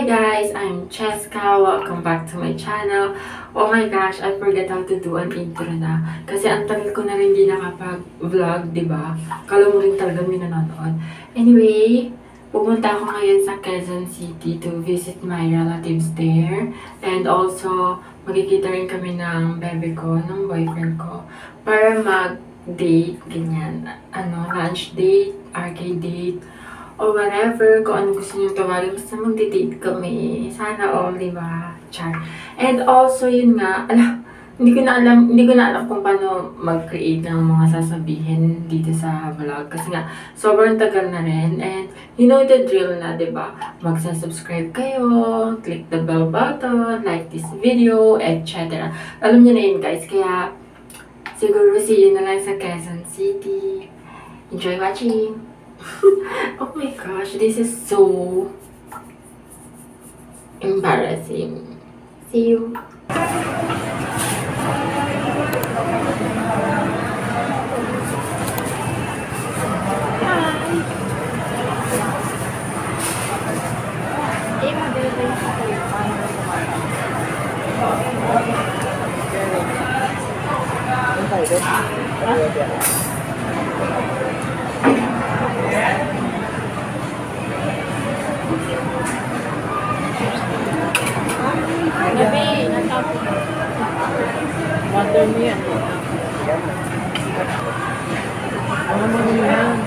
Hi guys, I'm Cheska. Welcome back to my channel. Oh my gosh, I forgot how to do an intro na. Kasi ang tagal ko na rin di nakapag-vlog, diba? Kala mo rin talaga may nanonood. Anyway, pupunta ako ngayon sa Quezon City to visit my relatives there. And also, magkikita rin kami ng bebe ko, ng boyfriend ko, para mag-date, ganyan. Lunch date, arcade date, or whatever, kung ano gusto nyo tawagin, basta magdi-date kami. Sana all, diba? Char. And also, yun nga, hindi ko na alam kung paano mag-create ng mga sasabihin dito sa vlog. Kasi nga, sobrang tagal na rin. And you know the drill na, diba? Magsa-subscribe kayo, click the bell button, like this video, etc. Alam nyo na yun, guys. Kaya, siguro see you na lang sa Quezon City. Enjoy watching! Oh my gosh, this is so embarrassing. See you. Gabi, natapos. Water mo yan. Ano mo nyo yan?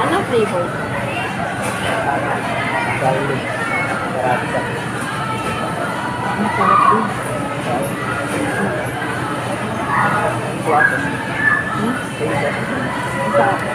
Anong flavor? Garlic. Sarap. Masarap din. Suwato. Masarap.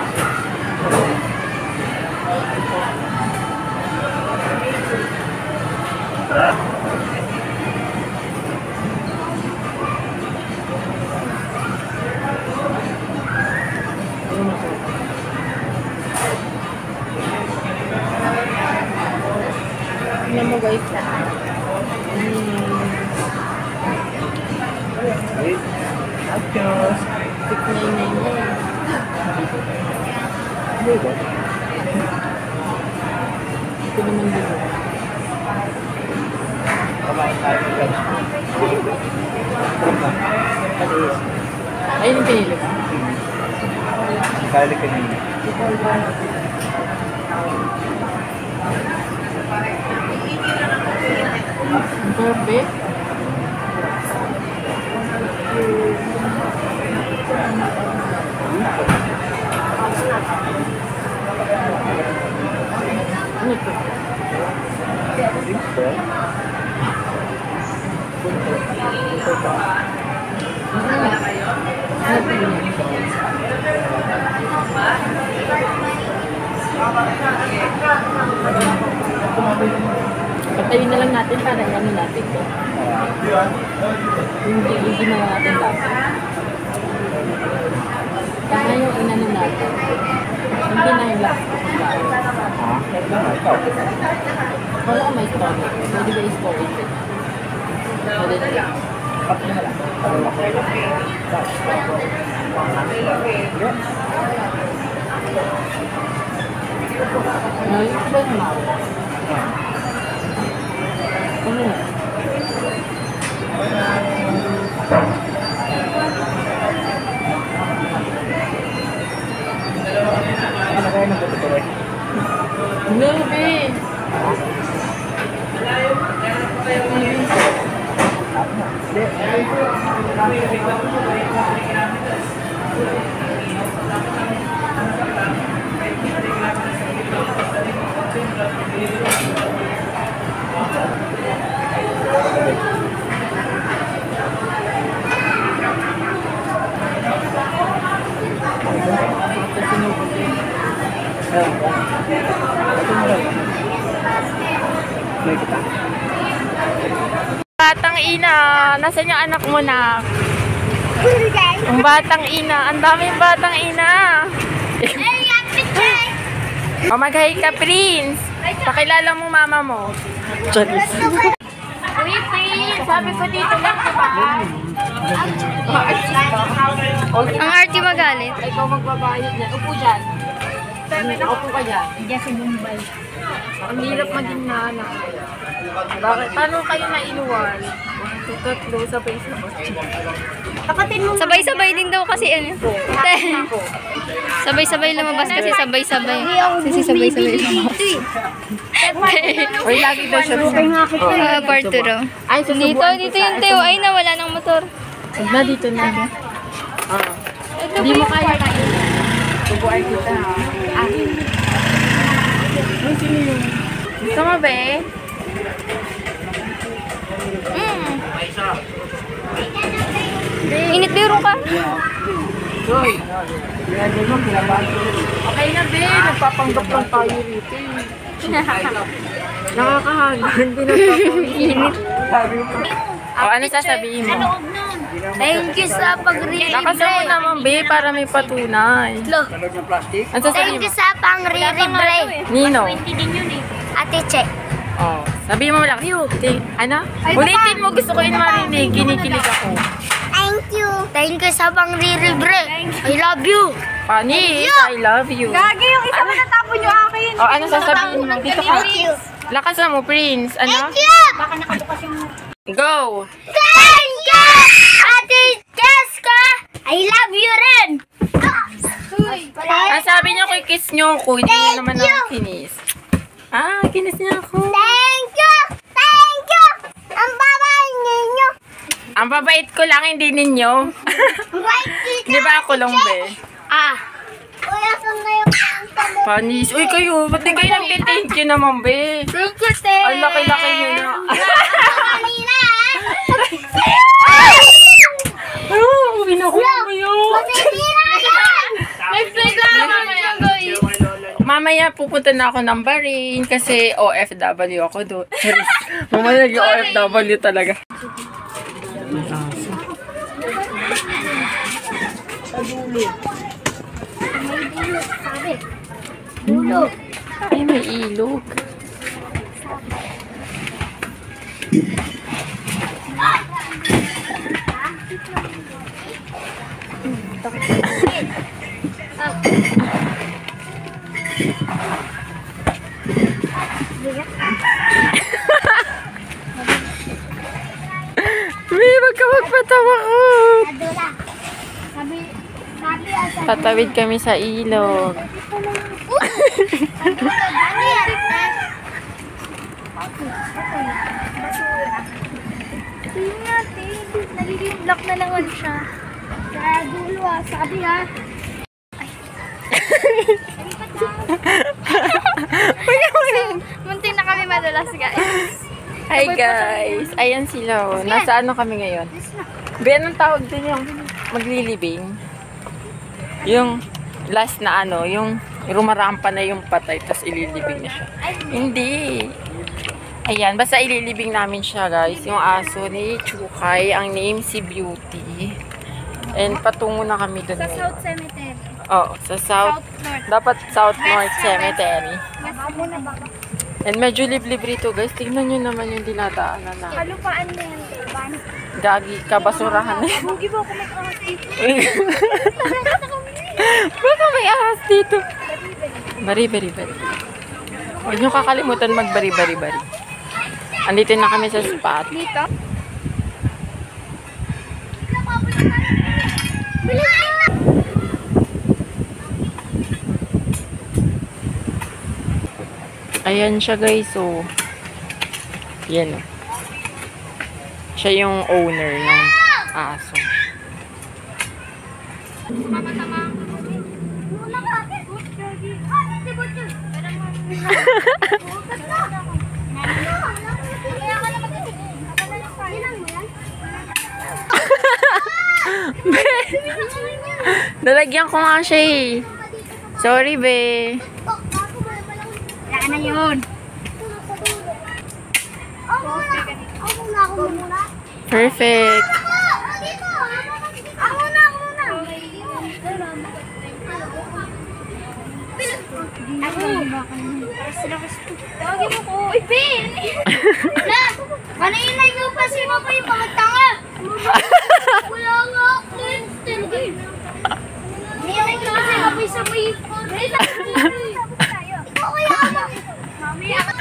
Tingnan mo guys na. Wait. Adios. 699 yan. Ano ba? Ito naman din. Kumain tayo ng lunch. Adios. Ayun yung pinili ka. Garlic kanina. Ang perfect. Ano ito? Patayin na lang natin para ano natin ito. Yung ginawa natin dapat. Kaya yung inano natin. Hindi na yung last. Wala ka may store. Pwede ba i-store ito? Pwede na lang. Ay, ito ba naman? Ano na? Ano kayo ng buto ko rin? No, babe! Batang ina, nasaan yung anak mo na? Ang batang ina. Ang daming batang ina. O mag-hi ka, Prince. Pakilala mo mama mo. Charis. Uy, Prince. Sabi ko dito lang, diba? Ang arty magalit. Ikaw magbabayad niya. Upo dyan. Upo ka dyan. Diyan sa Mumbai. Ang hirap maging nanay. Bakit? Paano kayo nailuwal? Tatlo, sabay-sabay. Kapatid mo. Sabay-sabay din daw kasi ano. Sabay-sabay lumabas kasi sabay-sabay. Kasi sabay-sabay lumabas. Uy, lagi daw siya. Part 2 raw. Ay, Dito yung Teo. Ay, nawala ng motor. na dito na. Hindi mo kaya kain. Tubuan kita ha. Sino yun? Gusto mo ba eh? Init biro ka. Joy! Ginagay mo, kinabahan ko. Okay na be, nagpapanggap lang tayo rito eh. Nakakahagan, hindi nagpapanggap. Sabi mo. O, ano sasabihin mo? Thank you sa pag-read. Lakasan mo naman be, para may patunay. Talag ng plastic? Ano sasabihin mo? sa pang-re-libre. Nino? Ate Che. Oh, sabihin mo lang. Ano? Ulitin mo, gusto ko yun marinig. Kinikilig ako. Thank you. Thank you sa pang-re-libre. I love you. Panis, I love you. Gagi, yung isa mo natapon yung akin. O, ano sasabihin mo? Dito ka. Lakasan mo, Prince. Ano? Baka nakabukas yung... Go! Thank you, Ate Jessica. I love you rin. Ah, sabi niya ko, kiss niyo ako. Hindi niya naman ako kinis. Ah, kinis niya ako. Thank you. Thank you. Ang babay ninyo. Ang babait ko lang, hindi ninyo. Di ba ako lang, be? Ah. Kuya, saan na yung Panis. Uy, kayo, ba't di kayo nag-thank you naman, be? Thank you, Te. Ang laki-laki nyo na. Kanina, Oh, binakuha mo yun. Matitira yan. Next week lang, mamaya, guys. Mamaya pupunta na ako ng Bahrain kasi OFW ako doon. Mamaya naging OFW talaga. Dulo. Ay, may ilog. May wag ka magpatawa ko. Dula. Sabi asa. Tatawid kami sa ilog. Tingnan natin. Nagiging block na naman siya. Sa dulo sabi ha. Munti na kami madulas guys. Hi guys! Ayan sila. Oh. Nasa ano kami ngayon? Be, anong tawag din yung maglilibing? Yung last na ano, yung rumarampa na yung patay, tapos ililibing na siya. Hindi. Ayan, basta ililibing namin siya guys. Yung aso ni Chukay, ang name si Beauty. And patungo na kami dun. Sa South Cemetery. Oo, sa South. Dapat South North Cemetery. And medyo liblib rito guys. Tingnan nyo naman yung dinadaanan na. Kalupaan na yan. Ban. Gagi ka, basurahan na yun. Bugi ba ako may kahas dito? Baka may ahas dito. Bari-bari-bari. Huwag nyo kakalimutan magbari-bari-bari. Andito na kami sa spot. Dito? Ayan siya guys, so yan o. Siya yung owner ng aso. Nalagyan ko nga siya eh. Sorry be. Wala na yun. Perfect. Tawagin mo ko. Uy, Ben! Na! Kanina nyo pa si Mama yung mga tanga! Wala nga! Kanina nyo pa si Mama yung sa may... Ikaw kaya ba? Mamaya ka.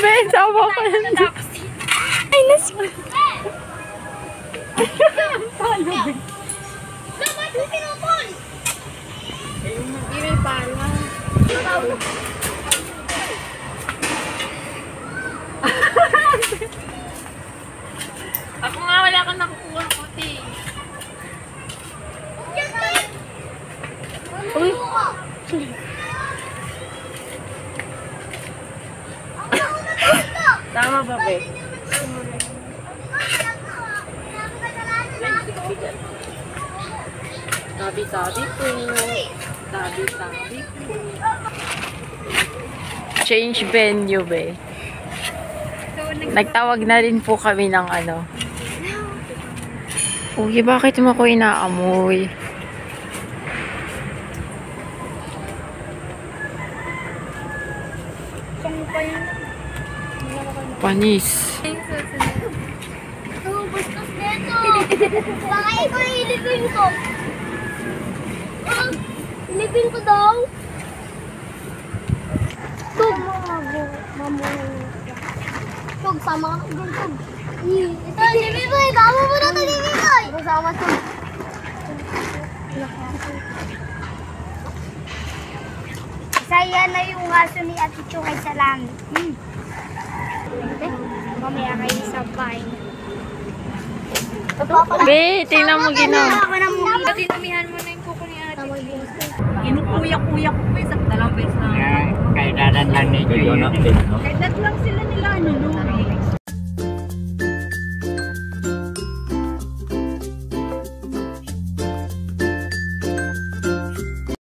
Ben, tawa ka na. Ay, nasa... Dapat mo pinupon! Hindi may pala. Ako nga, wala kang nakukuha ng puti. Uy! Tama ba, be? Tabi-tabi po. Tabi-tabi po. Change venue, be. Nagtawag na rin po kami ng ano. Uy, bakit mo ako inaamoy? Panis. Oh, bastos neto! Baka ikaw ilibing ko! Ilibing ko daw! Tug! Tug, sama ka dun, Tug! Ito, Libiboy! Kamo mo na ito, Libiboy! Kasama, Tug! Saya na yung aso ni Ate Chukay sa langit. Mamaya kayo sa bahay. Be, tingnan mo ginawa. Tinumihan mo na yung kuko ni Ate. Inukuyak-kuyak ko isang dalawang beses na. Kaya dadan lang ni Joy. Kahit lang sila nila, ano, no?